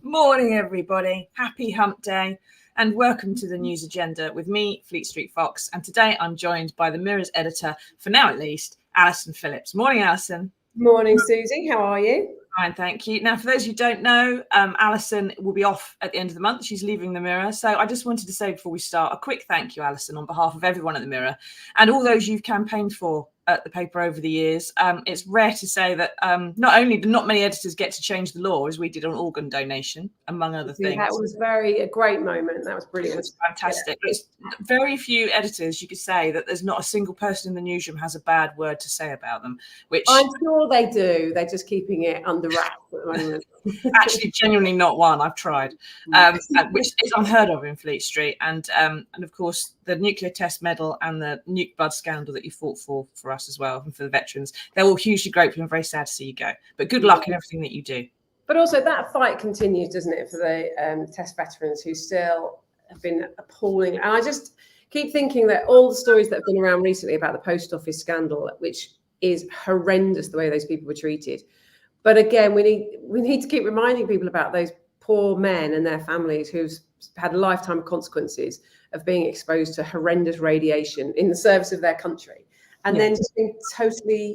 Morning, everybody. Happy hump day and welcome to the news agenda with me, Fleet Street Fox. And today I'm joined by the Mirror's editor, for now at least, Alison Phillips. Morning, Alison. Morning, Susie. How are you? Fine, thank you. Now, for those who don't know, Alison will be off at the end of the month. She's leaving the Mirror. So I just wanted to say before we start, a quick thank you, Alison, on behalf of everyone at the Mirror and all those you've campaigned for at the paper over the years. It's rare to say that not only do not many editors get to change the law, as we did on organ donation, among other things. That was a great moment. That was brilliant. It was fantastic. Yeah. It's very few editors you could say that there's not a single person in the newsroom has a bad word to say about them, which I'm sure they do. They're just keeping it under wraps at the moment. Actually, genuinely not one. I've tried, which is unheard of in Fleet Street. And of course, the nuclear test medal and the nuke blood scandal that you fought for us as well, and for the veterans. They're all hugely grateful and very sad to see you go. But good luck in everything that you do. But also that fight continues, doesn't it, for the test veterans who still have been appalling. And I just keep thinking that all the stories that have been around recently about the post office scandal, which is horrendous the way those people were treated. But again, we need to keep reminding people about those poor men and their families who've had lifetime consequences of being exposed to horrendous radiation in the service of their country, and then just been totally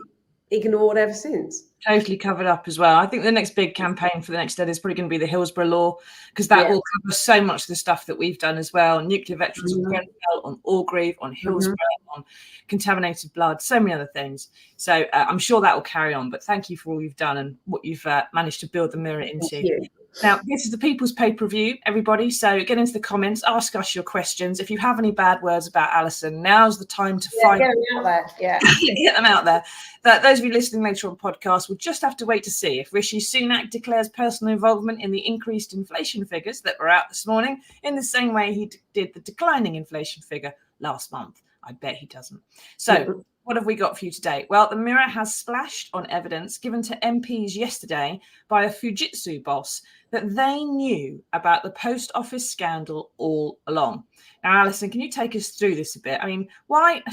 ignored ever since. Totally covered up as well. I think the next big campaign for the next day is probably going to be the Hillsborough Law, because that will cover so much of the stuff that we've done as well. Nuclear veterans on Grenfell, on Orgreave, on Hillsborough, on contaminated blood, so many other things. So I'm sure that will carry on. But thank you for all you've done and what you've managed to build the Mirror into. Now, this is the People's Pay-Per-View, everybody. So get into the comments, ask us your questions. If you have any bad words about Alison, now's the time to find get them out there. Yeah, get them out there. But those of you listening later on podcast will just have to wait to see if Rishi Sunak declares personal involvement in the increased inflation figures that were out this morning in the same way he did the declining inflation figure last month. I bet he doesn't. So what have we got for you today? Well, the Mirror has splashed on evidence given to MPs yesterday by a Fujitsu boss that they knew about the post office scandal all along. Now, Alison, can you take us through this a bit? I mean, why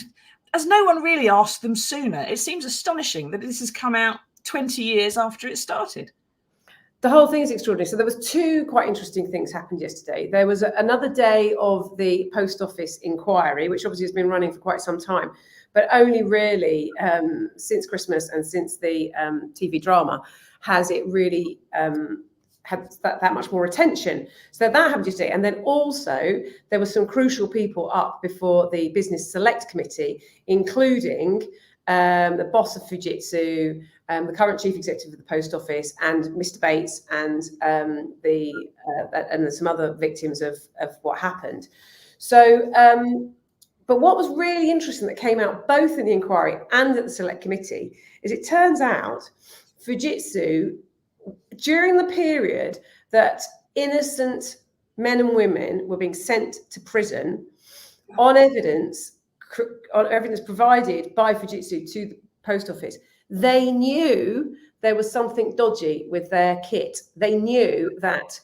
has no one really asked them sooner? It seems astonishing that this has come out 20 years after it started. The whole thing is extraordinary. So there was two quite interesting things happened yesterday. There was another day of the post office inquiry, which obviously has been running for quite some time, but only really since Christmas and since the TV drama has it really had that much more attention. So that happened yesterday. And then also there were some crucial people up before the Business Select Committee, including the boss of Fujitsu, the current chief executive of the post office, and Mr. Bates, and some other victims of what happened. So, but what was really interesting that came out both in the inquiry and at the Select Committee is it turns out Fujitsu, during the period that innocent men and women were being sent to prison on evidence provided by Fujitsu to the post office, they knew there was something dodgy with their kit. They knew that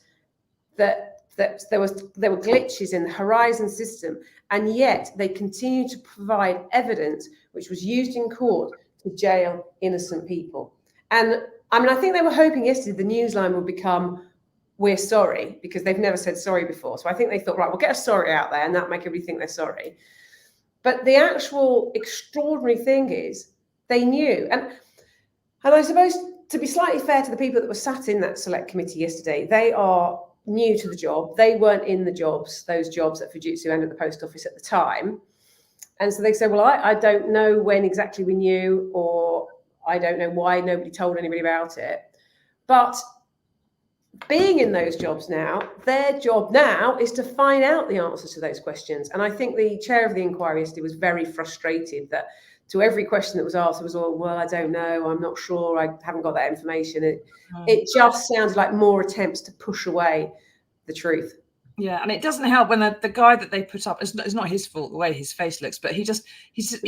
there were glitches in the Horizon system, and yet they continued to provide evidence which was used in court to jail innocent people. And I mean, I think they were hoping yesterday the newsline would become, "We're sorry," because they've never said sorry before. So I think they thought, right, we'll get a sorry out there and that'll make everybody think they're sorry. But the actual extraordinary thing is they knew. And I suppose, to be slightly fair to the people that were sat in that Select Committee yesterday, they are new to the job. They weren't in those jobs at Fujitsu and at the post office at the time. And so they say, well, I don't know when exactly we knew, or I don't know why nobody told anybody about it. But being in those jobs now, their job now is to find out the answers to those questions. And I think the chair of the inquiry yesterday was very frustrated that to every question that was asked, it was all, well, I don't know, I'm not sure, I haven't got that information. It just sounds like more attempts to push away the truth. Yeah, and it doesn't help when the guy that they put up, it's not his fault the way his face looks, but he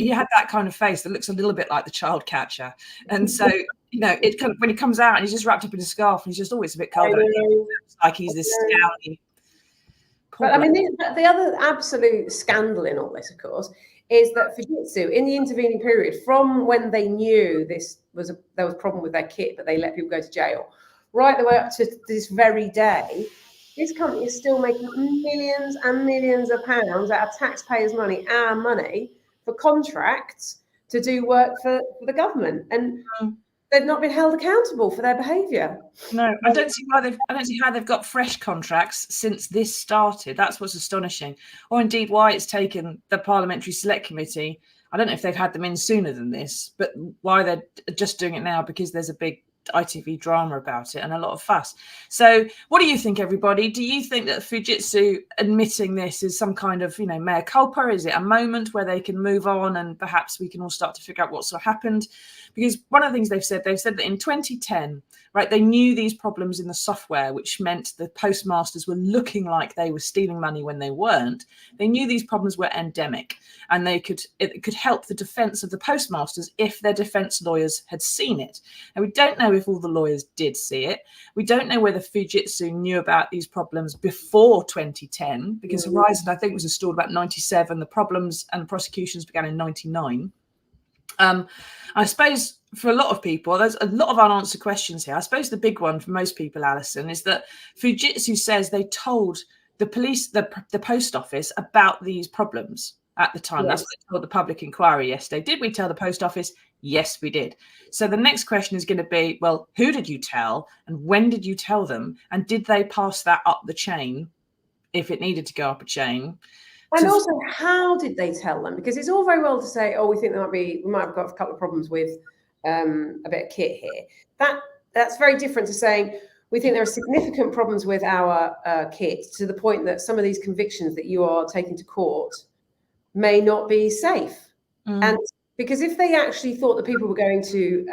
had that kind of face that looks a little bit like the child catcher. And so, it kind of, when he comes out and he's just wrapped up in a scarf and he's just always a bit cold. Like he's this scowly. But I mean, the other absolute scandal in all this, of course, is that Fujitsu, in the intervening period, from when they knew there was a problem with their kit, but they let people go to jail, right the way up to this very day, this company is still making millions and millions of pounds out of taxpayers' money, our money, for contracts to do work for the government, and they've not been held accountable for their behaviour. No, I don't see how they've got fresh contracts since this started. That's what's astonishing, or indeed why it's taken the Parliamentary Select Committee. I don't know if they've had them in sooner than this, but why they're just doing it now, because there's a big ITV drama about it and a lot of fuss. So what do you think, everybody? Do you think that Fujitsu admitting this is some kind of, mea culpa? Is it a moment where they can move on and perhaps we can all start to figure out what's happened? Because one of the things they've said that in 2010, right, they knew these problems in the software, which meant the postmasters were looking like they were stealing money when they weren't. They knew these problems were endemic, and it could help the defence of the postmasters if their defence lawyers had seen it. And we don't know if all the lawyers did see it. We don't know whether Fujitsu knew about these problems before 2010, because Horizon, I think, was installed about 97. The problems and prosecutions began in 99. I suppose for a lot of people, there's a lot of unanswered questions here. I suppose the big one for most people, Alison, is that Fujitsu says they told the police, the post office, about these problems at the time. Yes. That's what they told the public inquiry yesterday. Did we tell the post office? Yes, we did. So the next question is going to be, well, who did you tell and when did you tell them? And did they pass that up the chain if it needed to go up a chain? And also, how did they tell them? Because it's all very well to say, oh, we think we might have got a couple of problems with a bit of kit here. That's very different to saying, we think there are significant problems with our kit to the point that some of these convictions that you are taking to court may not be safe. And because if they actually thought that people were going to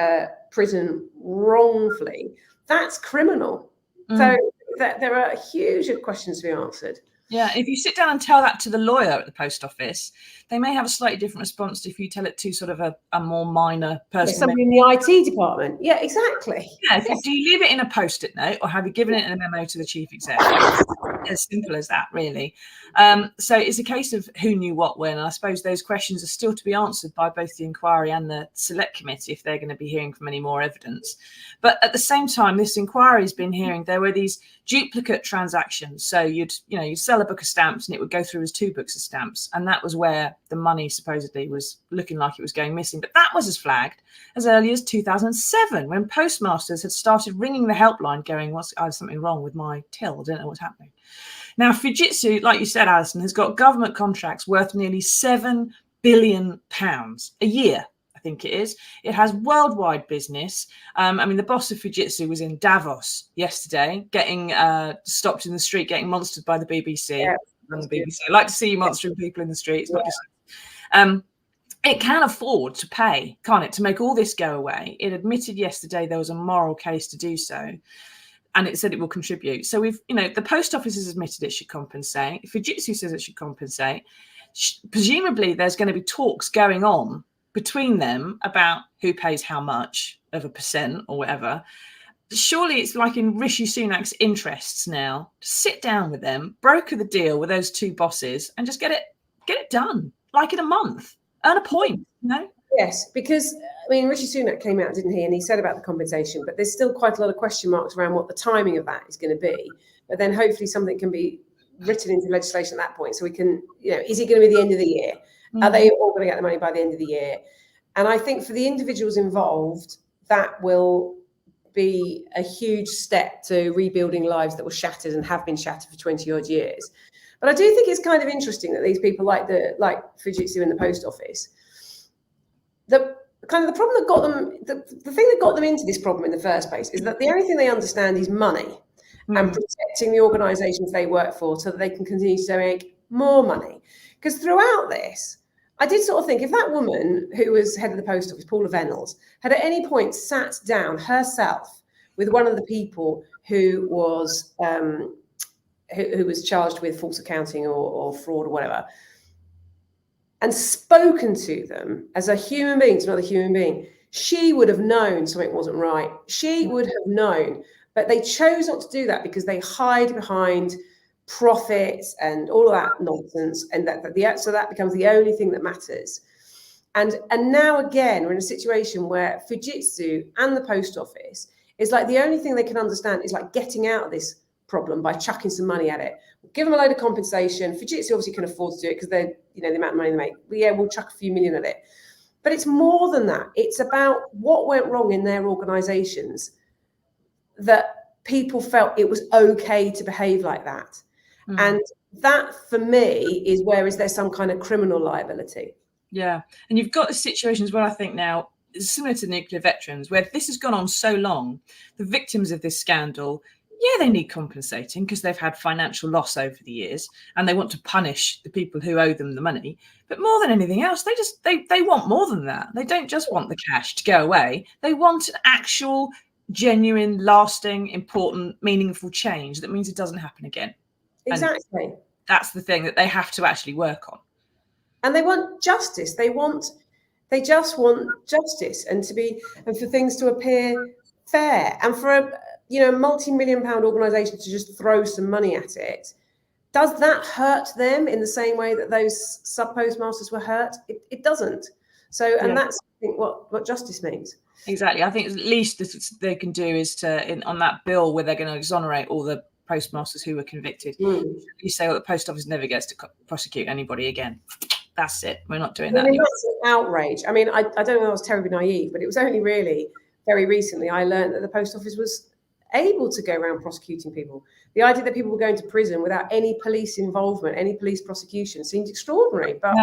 prison wrongfully, that's criminal. So there are huge questions to be answered. Yeah, if you sit down and tell that to the lawyer at the post office, they may have a slightly different response to if you tell it to sort of a more minor person. Somebody in the IT department. Yeah, exactly. Yeah, do you leave it in a Post-it note or have you given it in a memo to the chief exec? As simple as that, really. So it's a case of who knew what when. I suppose those questions are still to be answered by both the inquiry and the select committee if they're going to be hearing from any more evidence. But at the same time, this inquiry has been hearing there were these duplicate transactions. So you'd sell a book of stamps and it would go through as 2 books of stamps. And that was where the money supposedly was looking like it was going missing. But that was as flagged as early as 2007 when postmasters had started ringing the helpline going, I have something wrong with my till. I don't know what's happening. Now, Fujitsu, like you said, Alison, has got government contracts worth nearly £7 billion a year, I think it is. It has worldwide business. The boss of Fujitsu was in Davos yesterday, getting stopped in the street, getting monstered by the BBC. Yeah, the BBC. I like to see you monstering people in the streets. Not just. It can afford to pay, can't it, to make all this go away. It admitted yesterday there was a moral case to do so. And it said it will contribute. So the post office has admitted it should compensate. Fujitsu says it should compensate. Presumably, there's going to be talks going on between them about who pays how much of a percent or whatever. Surely it's like in Rishi Sunak's interests now to sit down with them, broker the deal with those 2 bosses, and just get it done, like in a month. Earn a point, Yes, because Rishi Sunak came out, didn't he? And he said about the compensation, but there's still quite a lot of question marks around what the timing of that is going to be. But then hopefully something can be written into legislation at that point. So we can, is it going to be the end of the year? Are they all going to get the money by the end of the year? And I think for the individuals involved, that will be a huge step to rebuilding lives that were shattered and have been shattered for 20 odd years. But I do think it's kind of interesting that these people like Fujitsu in the post office, the problem that got them, the thing that got them into this problem in the first place is that the only thing they understand is money. and protecting the organisations they work for so that they can continue to make more money. Because throughout this, I did sort of think if that woman who was head of the post office, Paula Venables, had at any point sat down herself with one of the people who was charged with false accounting or fraud or whatever, and spoken to them as a human being to another human being, she would have known something wasn't right. She would have known, but they chose not to do that because they hide behind profits and all of that nonsense, and so that becomes the only thing that matters. And now again, we're in a situation where Fujitsu and the post office is like the only thing they can understand is like getting out of this problem by chucking some money at it. Give them a load of compensation. Fujitsu obviously can afford to do it because they're, the amount of money they make. But yeah, we'll chuck a few million at it. But it's more than that. It's about what went wrong in their organizations that people felt it was okay to behave like that. And that, for me, is where is there some kind of criminal liability? Yeah. And you've got the situations where I think now, similar to nuclear veterans, where this has gone on so long, the victims of this scandal, yeah, they need compensating because they've had financial loss over the years and they want to punish the people who owe them the money. But more than anything else, they want more than that. They don't just want the cash to go away. They want an actual, genuine, lasting, important, meaningful change that means it doesn't happen again. Exactly. And that's the thing that they have to actually work on. And they want justice. They just want justice and for things to appear fair. And for a multi-million-pound organisation to just throw some money at it, does that hurt them in the same way that those sub-postmasters were hurt? It doesn't. So, and that's, I think, what justice means. Exactly. I think at least they can do is on that bill where they're going to exonerate all the postmasters who were convicted. You say, well, the post office never gets to prosecute anybody again. That's it. We're not doing that anymore. That's an outrage. I mean, I don't know if I was terribly naive, but it was only really very recently I learned that the post office was able to go around prosecuting people. The idea that people were going to prison without any police involvement, any police prosecution, seemed extraordinary. But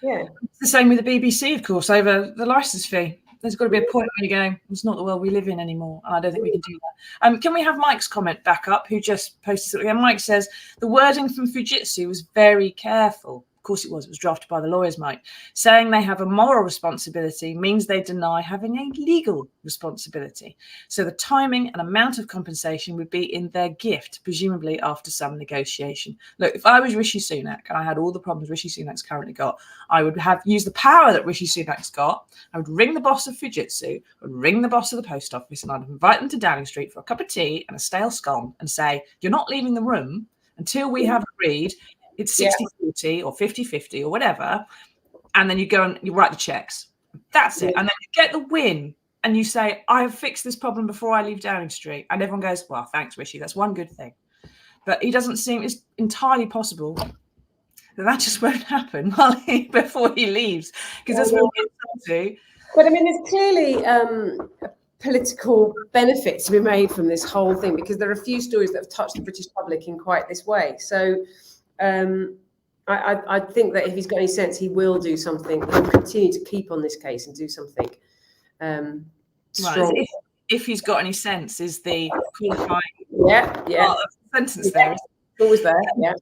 yeah. It's the same with the BBC, of course, over the licence fee. There's got to be a point where you go, it's not the world we live in anymore. And I don't think we can do that. Can we have Mike's comment back up, who just posted something? And Mike says, the wording from Fujitsu was very careful. Of course it was. It was drafted by the lawyers, Mike. Saying they have a moral responsibility means they deny having a legal responsibility. So the timing and amount of compensation would be in their gift, presumably after some negotiation. Look, if I was Rishi Sunak and I had all the problems Rishi Sunak's currently got, I would have used the power that Rishi Sunak's got. I would ring the boss of Fujitsu, I would ring the boss of the post office, and I'd invite them to Downing Street for a cup of tea and a stale scone and say, you're not leaving the room until we have agreed it's 60-40 or 50-50 or whatever. And then you go and you write the checks. That's it. And then you get the win and you say, I have fixed this problem before I leave Downing Street. And everyone goes, well, thanks, Rishi. That's one good thing. But it doesn't seem it's entirely possible that just won't happen before he leaves. Because that's what we'll get to. But I mean, there's clearly a political benefit to be made from this whole thing, because there are a few stories that have touched the British public in quite this way. So I think that if he's got any sense, he will do something. He'll continue to keep on this case and do something strong. Right. If he's got any sense is the qualifying sentence there. Always there, yeah.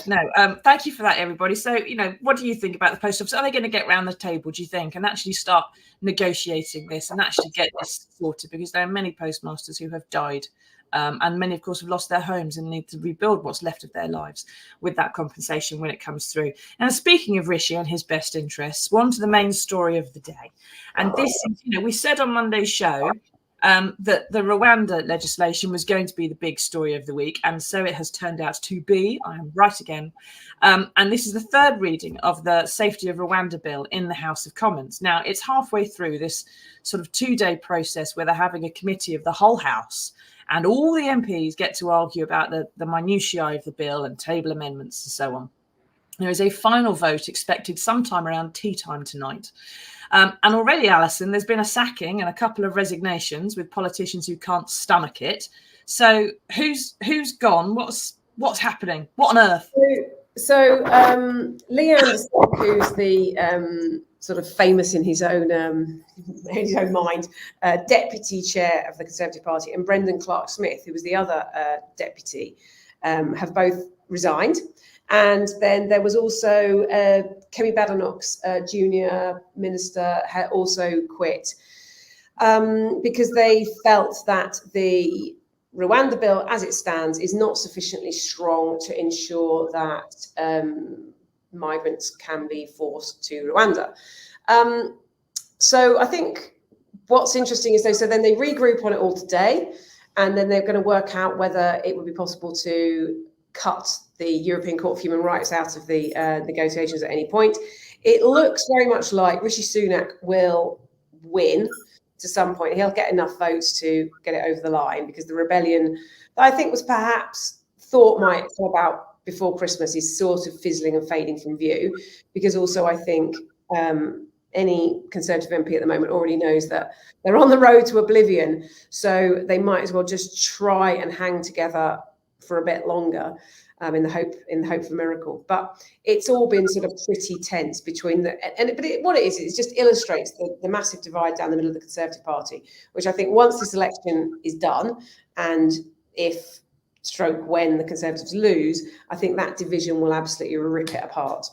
No, thank you for that, everybody. So, what do you think about the post office? Are they going to get round the table, do you think, and actually start negotiating this and actually get this sorted? Because there are many postmasters who have died. And many, of course, have lost their homes and need to rebuild what's left of their lives with that compensation when it comes through. And speaking of Rishi and his best interests, on to the main story of the day. And this is, we said on Monday's show that the Rwanda legislation was going to be the big story of the week. And so it has turned out to be. I am right again. And this is the third reading of the Safety of Rwanda bill in the House of Commons. Now, it's halfway through this sort of 2-day process where they're having a committee of the whole House. And all the MPs get to argue about the minutiae of the bill and table amendments and so on. There is a final vote expected sometime around tea time tonight. And already, Alison, there's been a sacking and a couple of resignations with politicians who can't stomach it. So who's gone? What's happening? What on earth? So Lee Anderson, who's the sort of famous in his own mind, deputy chair of the Conservative Party, and Brendan Clark-Smith, who was the other deputy, have both resigned. And then there was also Kemi Badenoch's junior minister had also quit because they felt that the Rwanda bill, as it stands, is not sufficiently strong to ensure that migrants can be forced to Rwanda. So I think what's interesting is then they regroup on it all today, and then they're going to work out whether it would be possible to cut the European Court of Human Rights out of the negotiations at any point. It looks very much like Rishi Sunak will win to some point. He'll get enough votes to get it over the line, because the rebellion that I think was perhaps thought might come about before Christmas is sort of fizzling and fading from view, because also I think any Conservative MP at the moment already knows that they're on the road to oblivion, so they might as well just try and hang together for a bit longer in the hope of a miracle. But it's all been sort of pretty tense between what it is, it just illustrates the massive divide down the middle of the Conservative Party, which I think once this election is done, and if when the Conservatives lose, I think that division will absolutely rip it apart.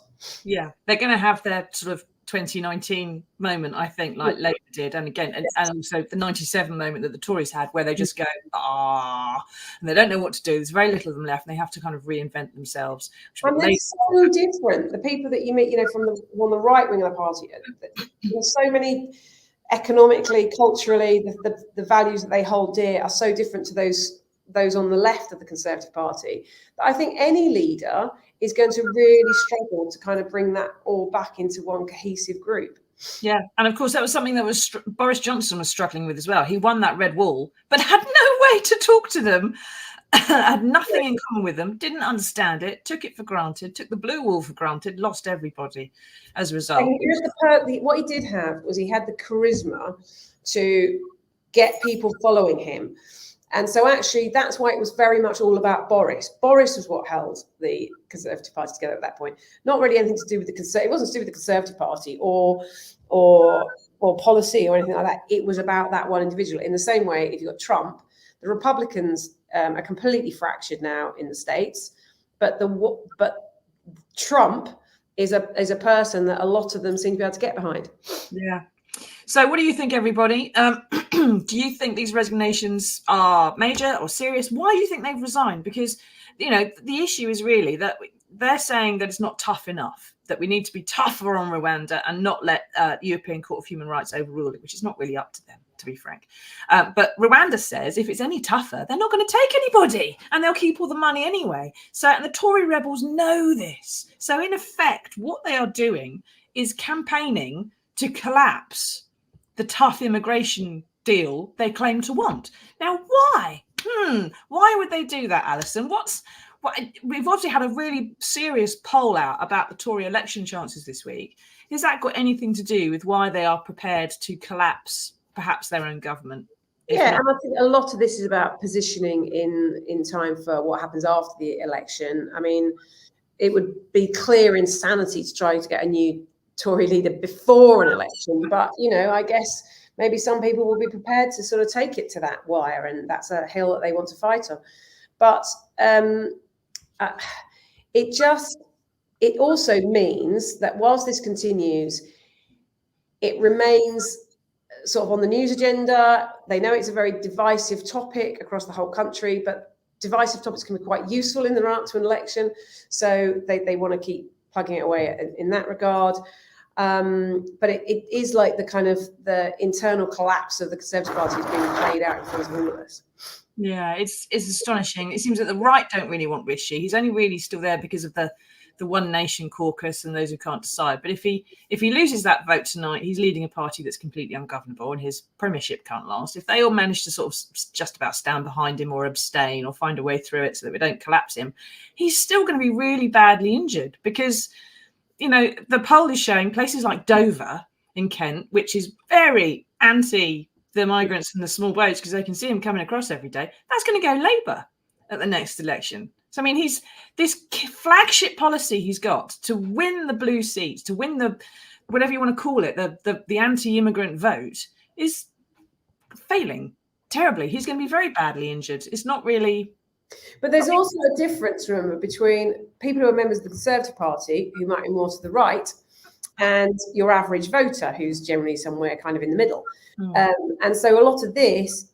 Yeah, they're going to have their sort of 2019 moment, I think, like Labour did, and again, and also the 97 moment that the Tories had, where they just go, and they don't know what to do. There's very little of them left, and they have to kind of reinvent themselves. And they're so different. The people that you meet, from the right wing of the party, there's so many economically, culturally, the values that they hold dear are so different to those on the left of the Conservative Party, that I think any leader is going to really struggle to kind of bring that all back into one cohesive group. Yeah, and of course that was something that Boris Johnson was struggling with as well. He won that red wall, but had no way to talk to them, had nothing in common with them, didn't understand it, took it for granted, took the blue wall for granted, lost everybody as a result. What he did have was he had the charisma to get people following him. And so actually, that's why it was very much all about Boris. Boris was what held the Conservative Party together at that point. Not really anything to do with it wasn't to do with the Conservative Party or policy or anything like that. It was about that one individual. In the same way, if you've got Trump, the Republicans are completely fractured now in the States, but Trump is a person that a lot of them seem to be able to get behind. Yeah. So what do you think, everybody? Do you think these resignations are major or serious? Why do you think they've resigned? Because, the issue is really that they're saying that it's not tough enough, that we need to be tougher on Rwanda and not let the European Court of Human Rights overrule it, which is not really up to them, to be frank. But Rwanda says if it's any tougher, they're not going to take anybody and they'll keep all the money anyway. And the Tory rebels know this. So in effect, what they are doing is campaigning to collapse the tough immigration deal they claim to want. Now, why? Why would they do that, Alison? We've obviously had a really serious poll out about the Tory election chances this week. Has that got anything to do with why they are prepared to collapse perhaps their own government? Yeah, and I think a lot of this is about positioning in time for what happens after the election. I mean, it would be clear insanity to try to get a new Tory leader before an election, but I guess maybe some people will be prepared to sort of take it to that wire, and that's a hill that they want to fight on. But it also means that whilst this continues, it remains sort of on the news agenda. They know it's a very divisive topic across the whole country, but divisive topics can be quite useful in the run up to an election, so they want to keep plugging it away in that regard. But it is like the internal collapse of the Conservative Party is being played out in front of all of us. Yeah, it's astonishing. It seems that the right don't really want Rishi. He's only really still there because of the One Nation caucus and those who can't decide. But if he loses that vote tonight, he's leading a party that's completely ungovernable and his premiership can't last. If they all manage to sort of just about stand behind him or abstain or find a way through it so that we don't collapse him, he's still going to be really badly injured because the poll is showing places like Dover in Kent, which is very anti the migrants and the small boats because they can see them coming across every day. That's going to go Labour at the next election. So, I mean, he's this flagship policy he's got to win the blue seats, to win the whatever you want to call it, the anti-immigrant vote is failing terribly. He's going to be very badly injured. It's not really. But there's also a difference, remember, between people who are members of the Conservative Party, who might be more to the right, and your average voter, who's generally somewhere kind of in the middle. And so a lot of this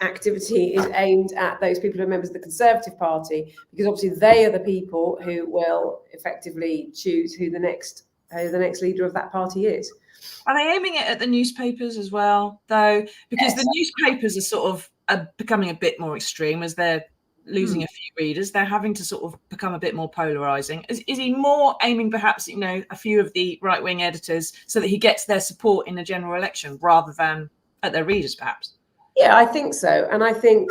activity is aimed at those people who are members of the Conservative Party, because obviously they are the people who will effectively choose who the next leader of that party is. Are they aiming it at the newspapers as well, though? Because the newspapers are sort of becoming a bit more extreme as they're losing a few readers. They're having to sort of become a bit more polarizing. Is he more aiming perhaps, a few of the right-wing editors so that he gets their support in the general election rather than at their readers, perhaps? Yeah, I think so. And I think,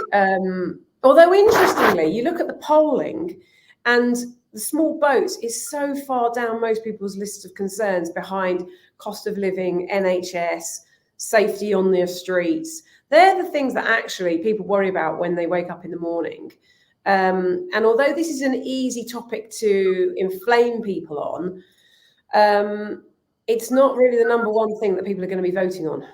although interestingly, you look at the polling and the small boats is so far down most people's lists of concerns behind cost of living, NHS, safety on their streets. They're the things that actually people worry about when they wake up in the morning. And although this is an easy topic to inflame people on, it's not really the number one thing that people are going to be voting on.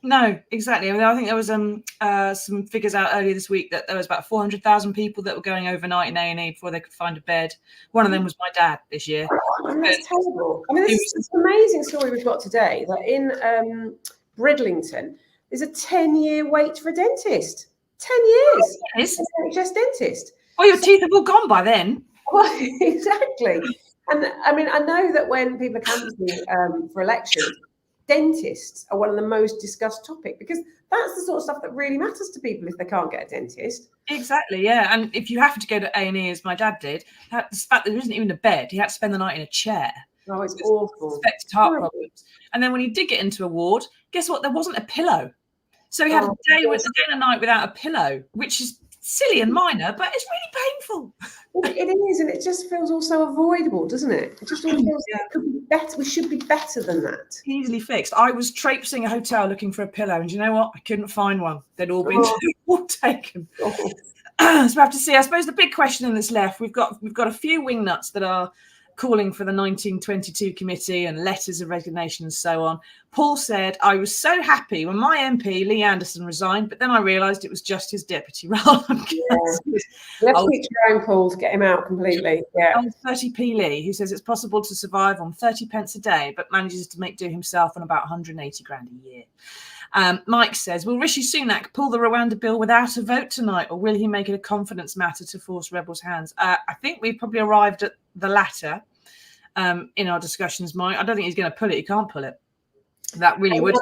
No, exactly. I mean, I think there was some figures out earlier this week that there was about 400,000 people that were going overnight in A&E before they could find a bed. One of them was my dad this year. I mean, that's terrible. I mean, this an amazing story we've got today that in Bridlington, there's a 10-year wait for a dentist. 10 years. Yes. NHS dentist. Oh, your teeth have all gone by then. Well, exactly. And I mean, I know that when people are canvassing for elections, dentists are one of the most discussed topics, because that's the sort of stuff that really matters to people if they can't get a dentist. Exactly, yeah. And if you have to go to A&E, as my dad did, the fact that there isn't even a bed, he had to spend the night in a chair. Oh, it's awful. Suspected heart problems. And then when he did get into a ward, guess what? There wasn't a pillow. So he had a day and a night without a pillow, which is silly and minor, but it's really painful. It is, and it just feels also avoidable, doesn't it? It just all feels it could be better. We should be better than that. Easily fixed. I was traipsing a hotel looking for a pillow, and you know what? I couldn't find one. They'd all been all taken. So we have to see. I suppose the big question in this left, we've got a few wingnuts that are calling for the 1922 committee and letters of resignation and so on. Paul said, I was so happy when my MP, Lee Anderson, resigned, but then I realised it was just his deputy, rather than Let's keep trying, Paul, to get him out completely. Yeah. 30p Lee, who says it's possible to survive on 30 pence a day, but manages to make do himself on about 180 grand a year. Mike says, will Rishi Sunak pull the Rwanda bill without a vote tonight, or will he make it a confidence matter to force rebels' hands? I think we've probably arrived at the latter in our discussions, Mike. I don't think he's going to pull it. He can't pull it. That really would.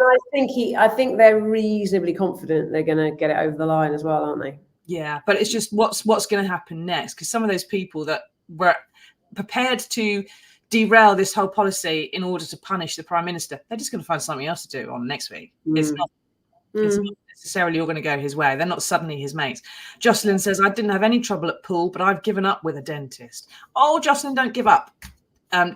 I think they're reasonably confident they're going to get it over the line as well, aren't they? Yeah, but it's just what's going to happen next, because some of those people that were prepared to derail this whole policy in order to punish the Prime Minister, they're just going to find something else to do on next week. It's not necessarily all going to go his way. They're not suddenly his mates. Jocelyn says, I didn't have any trouble at pool, but I've given up with a dentist. Oh, Jocelyn, don't give up.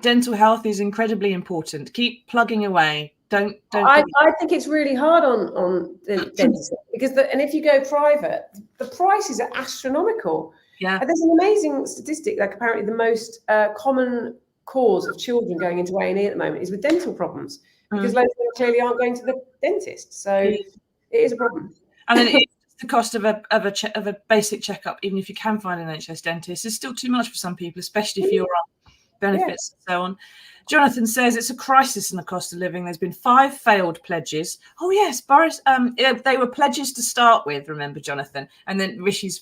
Dental health is incredibly important. Keep plugging away. Don't. I think it's really hard on the dentist, because and if you go private, the prices are astronomical. Yeah. And there's an amazing statistic, like apparently the most common cause of children going into A&E at the moment is with dental problems, because loads of them clearly aren't going to the dentist. So it is a problem. And then it's the cost of a basic checkup, even if you can find an NHS dentist, is still too much for some people, especially if you're on benefits and so on. Jonathan says it's a crisis in the cost of living. There's been 5 failed pledges. Oh yes, Boris. They were pledges to start with. Remember, Jonathan, and then Rishi's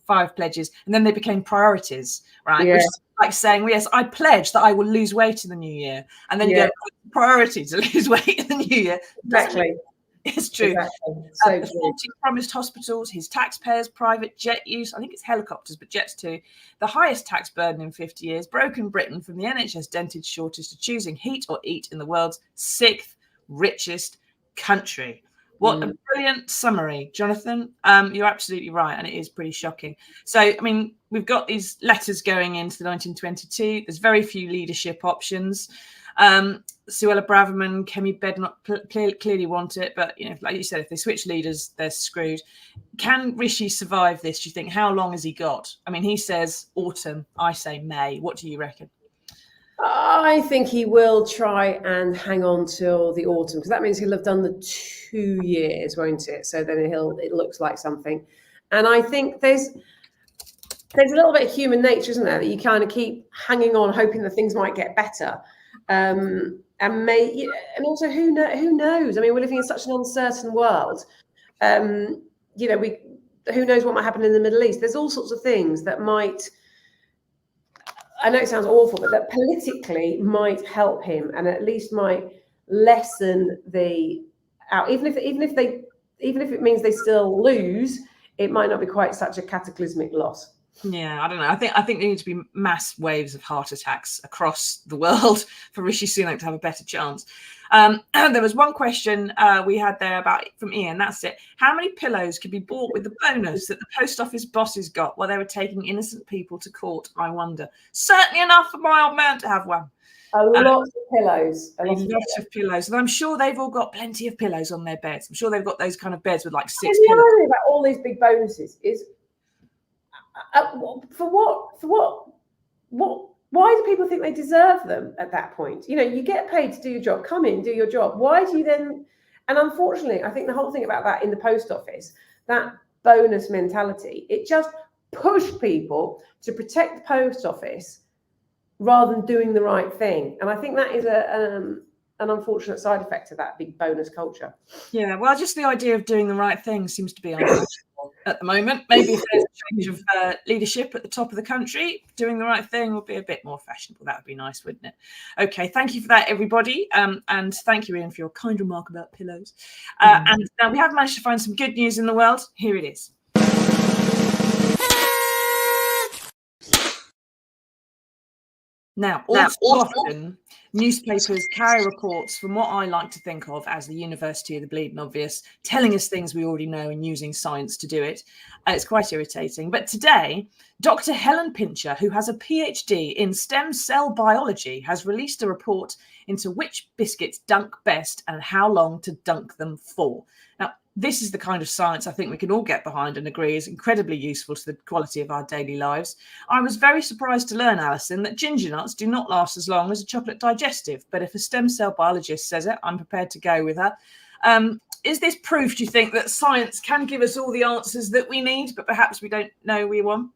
5 pledges, and then they became priorities, right? Yeah. Which is like saying, well, yes, I pledge that I will lose weight in the new year, and then you go priority to lose weight in the new year. Exactly. It's true. Exactly. So the 40 promised hospitals, his taxpayers' private jet use, I think it's helicopters, but jets too, the highest tax burden in 50 years, broken Britain from the NHS dentist shortage to choosing heat or eat in the world's 6th richest country. What a brilliant summary, Jonathan. You're absolutely right, and it is pretty shocking. So, I mean, we've got these letters going into the 1922. There's very few leadership options. Suella Braverman, Kemi Badenoch clearly want it, but like you said, if they switch leaders, they're screwed. Can Rishi survive this? Do you think? How long has he got? I mean, he says autumn. I say May. What do you reckon? I think he will try and hang on till the autumn, because that means he'll have done the 2 years, won't it? So then it looks like something. And I think there's a little bit of human nature, isn't there, that you kind of keep hanging on, hoping that things might get better. And also who knows? I mean, we're living in such an uncertain world. Who knows what might happen in the Middle East? There's all sorts of things that might, I know it sounds awful, but that politically might help him, and at least might lessen the out. Even if it means they still lose, it might not be quite such a cataclysmic loss. Yeah, I don't know. I think there need to be mass waves of heart attacks across the world for Rishi Sunak to have a better chance. There was one question we had there from Ian. That's it. How many pillows could be bought with the bonus that the post office bosses got while they were taking innocent people to court? I wonder. Certainly enough for my old man to have one. A lot of pillows. A lot of pillows. And I'm sure they've all got plenty of pillows on their beds. I'm sure they've got those kind of beds with like 6 pillows. The irony about all these big bonuses is, for what? Why do people think they deserve them at that point? You get paid to do your job. Come in, do your job. Why do you then? And unfortunately, I think the whole thing about that in the post office, that bonus mentality, it just pushed people to protect the post office rather than doing the right thing. And I think that is an unfortunate side effect of that big bonus culture. Yeah, well, just the idea of doing the right thing seems to be unfashionable at the moment. Maybe if there's a change of leadership at the top of the country, doing the right thing will be a bit more fashionable. That would be nice, wouldn't it? Okay, thank you for that, everybody. And thank you, Ian, for your kind remark about pillows. And now we have managed to find some good news in the world. Here it is. Now, often newspapers carry reports from what I like to think of as the University of the Bleeding Obvious, telling us things we already know and using science to do it. It's quite irritating. But today, Dr. Helen Pincher, who has a PhD in stem cell biology, has released a report into which biscuits dunk best and how long to dunk them for. Now, this is the kind of science I think we can all get behind and agree is incredibly useful to the quality of our daily lives. I was very surprised to learn, Alison, that ginger nuts do not last as long as a chocolate digestive. But if a stem cell biologist says it, I'm prepared to go with her. Is this proof, do you think, that science can give us all the answers that we need, but perhaps we don't know we want?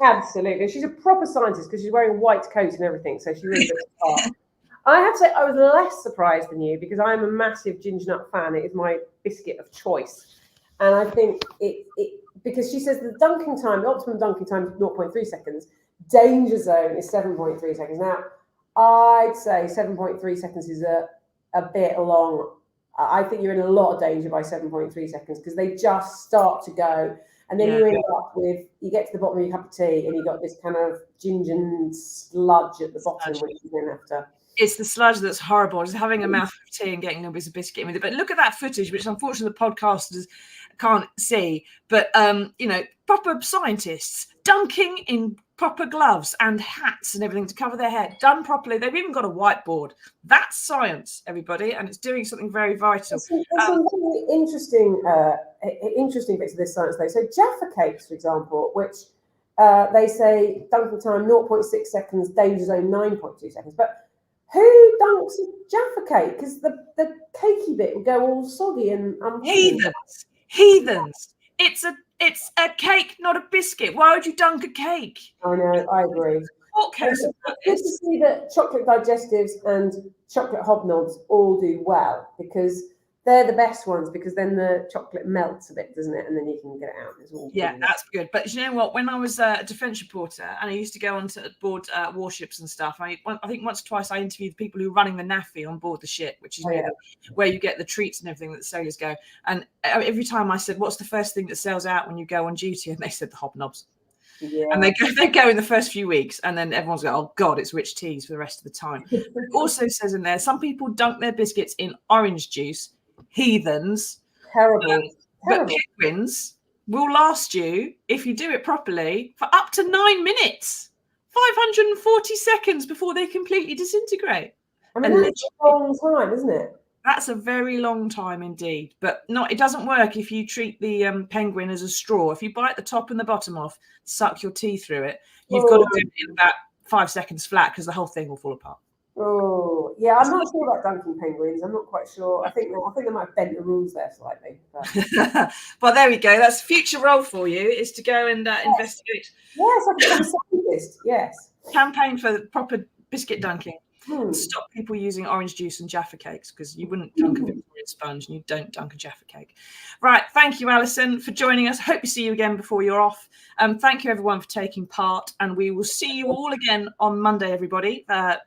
Absolutely. She's a proper scientist because she's wearing a white coat and everything. So she really looks smart. I have to say I was less surprised than you because I'm a massive ginger nut fan. It is my biscuit of choice. And I think it because she says the dunking time, the optimum dunking time is 0.3 seconds. Danger zone is 7.3 seconds. Now, I'd say 7.3 seconds is a bit long. I think you're in a lot of danger by 7.3 seconds because they just start to go. And then you end up with, you get to the bottom of your cup of tea and you've got this kind of ginger sludge at the bottom, which you then have to... It's the sludge that's horrible. Just having a mouthful of tea and getting a little bit of biscuit with it. But look at that footage, which unfortunately the podcasters can't see. But, proper scientists dunking in proper gloves and hats and everything to cover their head, done properly. They've even got a whiteboard. That's science, everybody, and it's doing something very vital. There's some really interesting bits of this science, though. So Jaffa cakes, for example, which they say dunking time 0.6 seconds, danger zone 9.2 seconds. But who dunks a Jaffa cake? Because the cakey bit will go all soggy and heathens. It's a cake, not a biscuit. Why would you dunk a cake? I know, I agree. It's good to see that chocolate digestives and chocolate hobnobs all do well because they're the best ones because then the chocolate melts a bit, doesn't it? And then you can get it out. That's good. But you know what? When I was a defence reporter and I used to go on to board warships and stuff, I think once or twice I interviewed the people who are running the NAFI on board the ship, which is where you get the treats and everything that the sailors go. And every time I said, what's the first thing that sells out when you go on duty? And they said the hobnobs. Yeah. And they go in the first few weeks and then everyone's like, oh God, it's rich teas for the rest of the time. It also says in there, some people dunk their biscuits in orange juice. Heathens. Terrible. But penguins will last you, if you do it properly, for up to 9 minutes. 540 seconds before they completely disintegrate. I mean, that's a long time, isn't it? That's a very long time indeed. But it doesn't work if you treat the penguin as a straw. If you bite the top and the bottom off, suck your tea through it, you've got to do it in about 5 seconds flat because the whole thing will fall apart. Oh, yeah, I'm not sure about dunking penguins. I'm not quite sure. I think they might have bent the rules there slightly. But... Well, there we go. That's a future role for you, is to go and investigate. Yes, I become a scientist. Yes. Campaign for proper biscuit dunking. Hmm. Stop people using orange juice and Jaffa cakes, because you wouldn't dunk a Victorian sponge and you don't dunk a Jaffa cake. Right. Thank you, Alison, for joining us. Hope to see you again before you're off. Thank you, everyone, for taking part. And we will see you all again on Monday, everybody,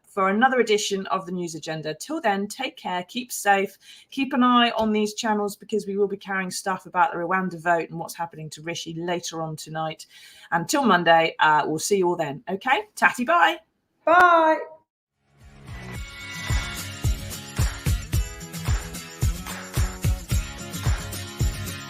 for another edition of the News Agenda. Till then, take care, keep safe, keep an eye on these channels, because we will be carrying stuff about the Rwanda vote and what's happening to Rishi later on tonight. Until Monday, we'll see you all then. Okay? Tatty, bye. Bye.